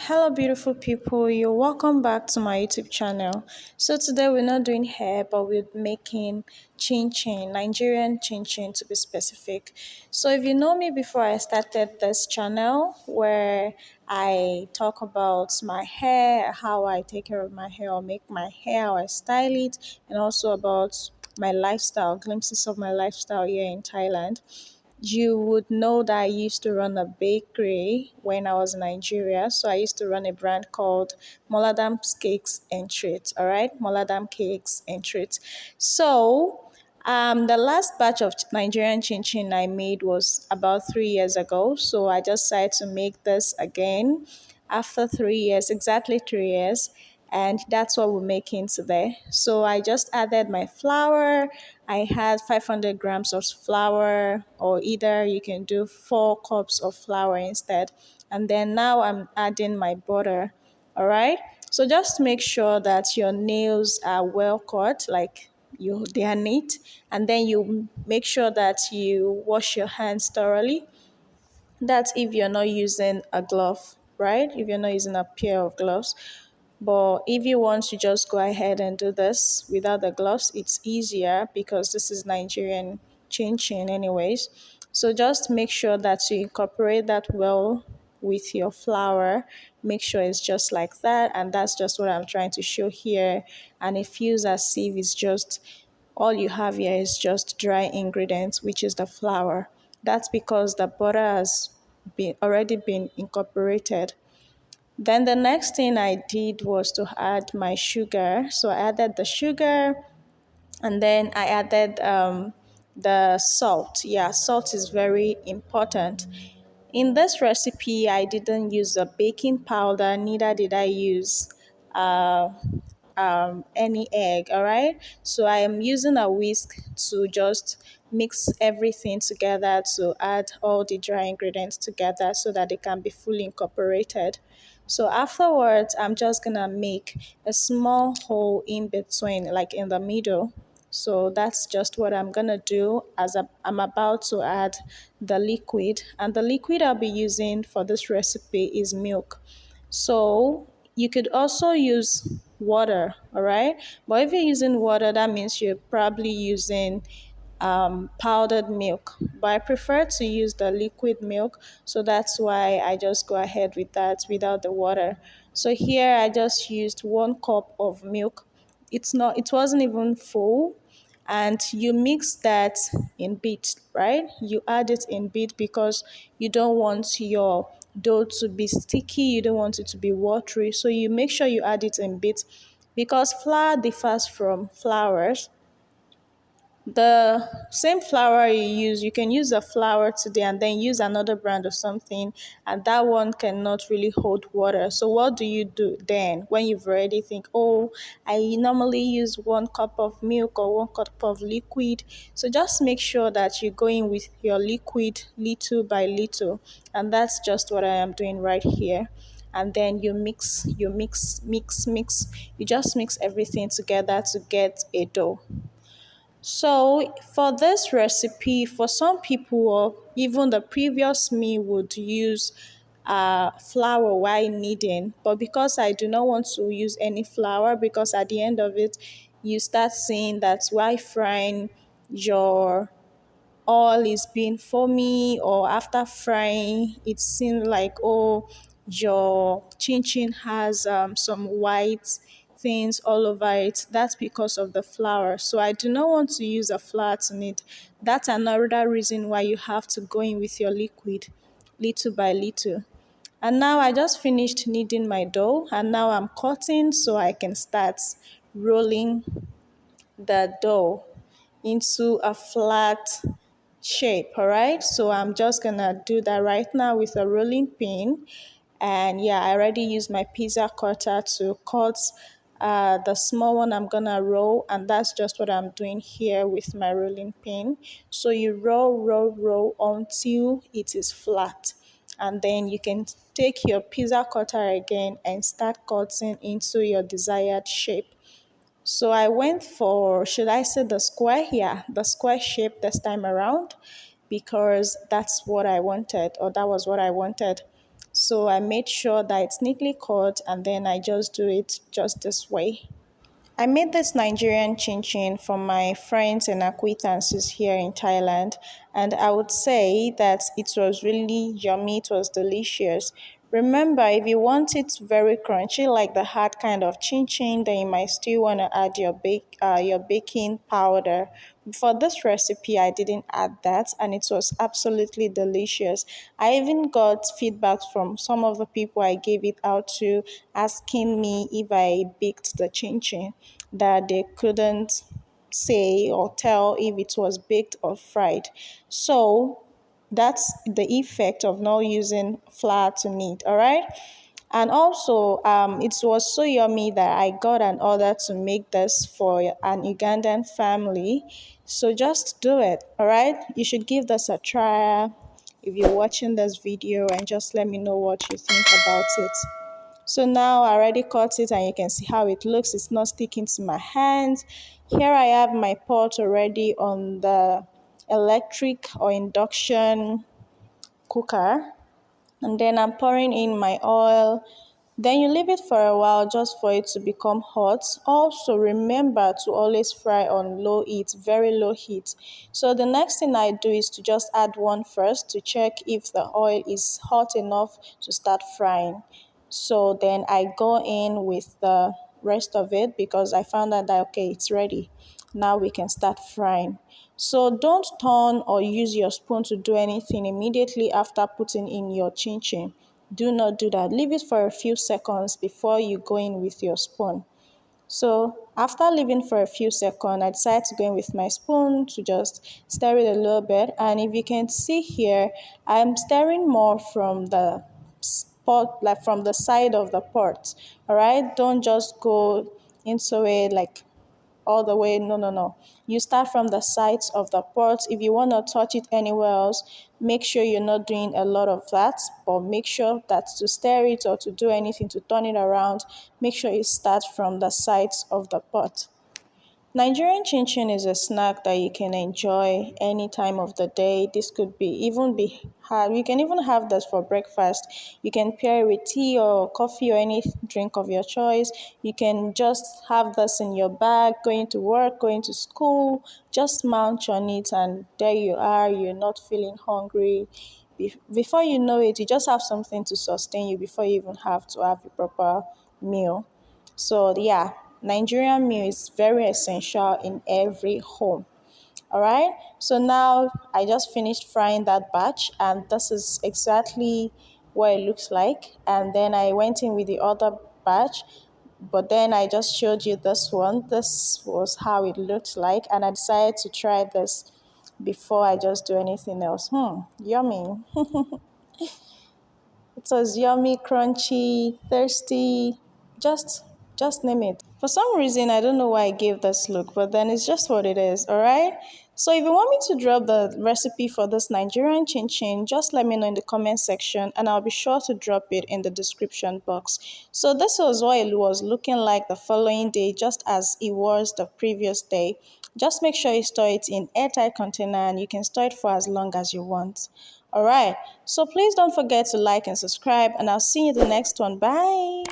Hello, beautiful people. You're welcome back to my YouTube channel. So today we're not doing hair, but we're making chin chin, Nigerian chin chin to be specific. So if you know me before I started this channel, where I talk about my hair, how I take care of my hair or make my hair, how I style it, and also about my lifestyle, glimpses of my lifestyle here in Thailand. You would know that I used to run a bakery when I was in Nigeria. So I used to run a brand called Moladam's Cakes and Treats. All right, Moladam Cakes and Treats. So the last batch of Nigerian chin chin I made was about 3 years ago. So I just decided to make this again after 3 years, exactly 3 years, and that's what we're making today. So I just added my flour. I had 500 grams of flour, or either you can do 4 cups of flour instead. And then now I'm adding my butter. All right. So just make sure that your nails are well cut, like they are neat, and then you make sure that you wash your hands thoroughly. That's if you're not using a glove, right? If you're not using a pair of gloves. But if you want to just go ahead and do this without the gloves, it's easier because this is Nigerian chin chin, anyways. So just make sure that you incorporate that well with your flour. Make sure it's just like that. And that's just what I'm trying to show here. And it feels as if it's just all you have here is just dry ingredients, which is the flour. That's because the butter has been already been incorporated. Then the next thing I did was to add my sugar. So I added the sugar, and then I added the salt. Yeah, salt is very important. In this recipe, I didn't use a baking powder, neither did I use uh, any egg. All right, so I am using a whisk to just mix everything together to add all the dry ingredients together so that they can be fully incorporated. So afterwards, I'm just gonna make a small hole in between, like in the middle. So that's just what I'm gonna do as I'm about to add the liquid. And the liquid I'll be using for this recipe is milk. So you could also use water, all right? But if you're using water, that means you're probably using powdered milk. But I prefer to use the liquid milk, so that's why I just go ahead with that without the water. So here I just used 1 cup of milk. It wasn't even full, and you mix that in bit, right? You add it in bit because you don't want your dough to be sticky, you don't want it to be watery, so you make sure you add it in bit. Because flour differs from flours, the same flour you use, you can use a flour today and then use another brand of something, and that one cannot really hold water. So what do you do then when you've already think, oh, I normally use 1 cup of milk or 1 cup of liquid? So just make sure that you go in with your liquid little by little, and that's just what I am doing right here. And then you mix, you just mix everything together to get a dough. So for this recipe, for some people, or even the previous me would use flour while kneading, but because I do not want to use any flour, because at the end of it, you start seeing that while frying, your oil is being foamy, or after frying it seems like, oh, your chin chin has some white things all over it. That's because of the flour. So I do not want to use a flour to knead. That's another reason why you have to go in with your liquid little by little. And now I just finished kneading my dough, and now I'm cutting so I can start rolling the dough into a flat shape. All right, so I'm just gonna do that right now with a rolling pin. And yeah, I already used my pizza cutter to cut the small one I'm gonna roll, and that's just what I'm doing here with my rolling pin. So you roll until it is flat, and then you can take your pizza cutter again and start cutting into your desired shape. So I went for, should I say the square? Yeah, the square shape this time around, because that's what I wanted, or that was what I wanted. So I made sure that it's neatly cut and then I just do it just this way. I made this Nigerian chin chin for my friends and acquaintances here in Thailand, and I would say that it was really yummy, it was delicious. Remember, if you want it very crunchy, like the hard kind of chin chin, then you might still want to add your baking powder. For this recipe, I didn't add that, and it was absolutely delicious. I even got feedback from some of the people I gave it out to, asking me if I baked the chin chin, that they couldn't say or tell if it was baked or fried. So that's the effect of not using flour to knead, all right? And also, it was so yummy that I got an order to make this for an Ugandan family. So just do it, all right? You should give this a try if you're watching this video, and just let me know what you think about it. So now I already cut it and you can see how it looks. It's not sticking to my hands. Here I have my pot already on the electric or induction cooker, and then I'm pouring in my oil. Then you leave it for a while just for it to become hot. Also remember to always fry on low heat, very low heat. So the next thing I do is to just add one first to check if the oil is hot enough to start frying. So then I go in with the rest of it because I found out that okay, it's ready. Now we can start frying. So don't turn or use your spoon to do anything immediately after putting in your chin chin. Do not do that. Leave it for a few seconds before you go in with your spoon. So after leaving for a few seconds, I decided to go in with my spoon to just stir it a little bit. And if you can see here, I'm stirring more from the pot, like from the side of the pot. All right, don't just go into it like all the way. No, no, no. You start from the sides of the pot. If you want to touch it anywhere else, make sure you're not doing a lot of that, but make sure that to stir it or to do anything to turn it around, make sure you start from the sides of the pot. Nigerian chin chin is a snack that you can enjoy any time of the day. This could be even be had. You can even have this for breakfast. You can pair it with tea or coffee or any drink of your choice. You can just have this in your bag, going to work, going to school. Just munch on it, and there you are. You're not feeling hungry. Before you know it, you just have something to sustain you before you even have to have a proper meal. So yeah, Nigerian meal is very essential in every home. All right. So now I just finished frying that batch, and this is exactly what it looks like. And then I went in with the other batch, but then I just showed you this one. This was how it looked like, and I decided to try this before I just do anything else. Yummy. It was yummy, crunchy, thirsty, just just name it. For some reason, I don't know why I gave this look, but then it's just what it is, all right? So if you want me to drop the recipe for this Nigerian chin chin, just let me know in the comment section and I'll be sure to drop it in the description box. So this was what it was looking like the following day, just as it was the previous day. Just make sure you store it in airtight container and you can store it for as long as you want. All right. So please don't forget to like and subscribe, and I'll see you in the next one. Bye.